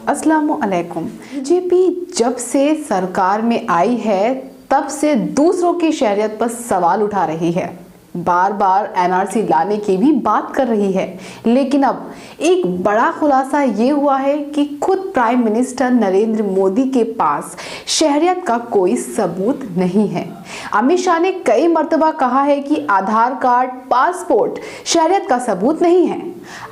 अस्सलामुअलैकुम। बीजेपी जब से सरकार में आई है तब से दूसरों की शहरियत पर सवाल उठा रही है, बार बार एनआरसी लाने की भी बात कर रही है। लेकिन अब एक बड़ा खुलासा ये हुआ है कि खुद प्राइम मिनिस्टर नरेंद्र मोदी के पास शहरियत का कोई सबूत नहीं है। अमित शाह ने कई मर्तबा कहा है कि आधार कार्ड, पासपोर्ट शहरियत का सबूत नहीं है।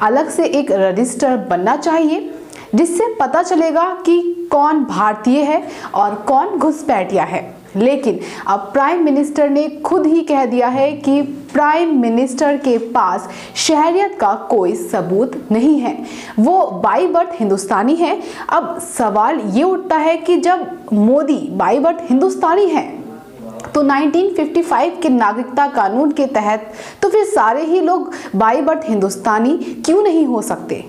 अलग से एक रजिस्टर बनना चाहिए जिससे पता चलेगा कि कौन भारतीय है और कौन घुसपैठिया है। लेकिन अब प्राइम मिनिस्टर ने खुद ही कह दिया है कि प्राइम मिनिस्टर के पास शहरियत का कोई सबूत नहीं है, वो बाई बर्थ हिंदुस्तानी है। अब सवाल ये उठता है कि जब मोदी बाई बर्थ हिंदुस्तानी है तो 1955 के नागरिकता कानून के तहत तो फिर सारे ही लोग बाई बर्थ हिंदुस्तानी क्यों नहीं हो सकते।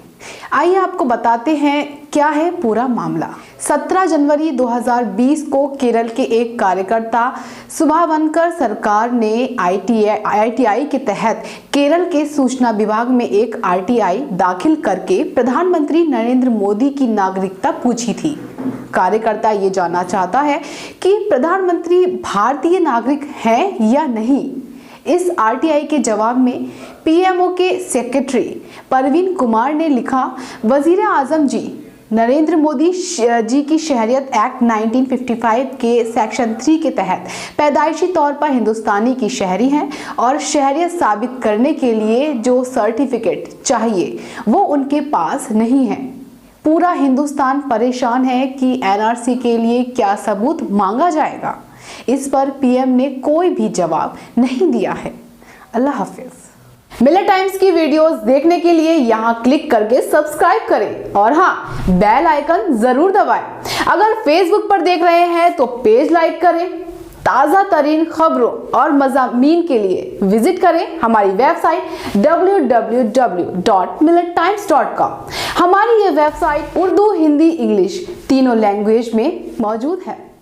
आइए आपको बताते हैं क्या है पूरा मामला। 17 जनवरी 2020 को केरल के एक कार्यकर्ता सुभावनकर सरकार ने आईटीआई के तहत केरल के सूचना विभाग में एक आरटीआई दाखिल करके प्रधानमंत्री नरेंद्र मोदी की नागरिकता पूछी थी। कार्यकर्ता ये जानना चाहता है कि प्रधानमंत्री भारतीय नागरिक हैं या नहीं। इस आरटीआई के जवाब में पीएमओ के सेक्रेटरी परवीन कुमार ने लिखा, वजीर आजम जी, नरेंद्र मोदी जी की शहरियत एक्ट 1955 के सेक्शन 3 के तहत पैदाइशी तौर पर हिंदुस्तानी की शहरी हैं और शहरियत साबित करने के लिए जो सर्टिफिकेट चाहिए वो उनके पास नहीं है। पूरा हिंदुस्तान परेशान है कि एनआरसी के लिए क्या सबूत मांगा जाएगा। इस पर पीएम ने कोई भी जवाब नहीं दिया है। अल्लाह हाफिज। मिलर टाइम्स की वीडियोस देखने के लिए यहाँ क्लिक करके सब्सक्राइब करें और हाँ, बेल आइकन जरूर दबाएं। अगर फेसबुक पर देख रहे हैं तो पेज लाइक करें। ताज़ा तरीन खबरों और मज़ामीन के लिए विजिट करें हमारी वेबसाइट www.millertimes.com। हमारी ये वेबसाइट उर्दू, हिंदी, इंग्लिश तीनों लैंग्वेज में मौजूद है।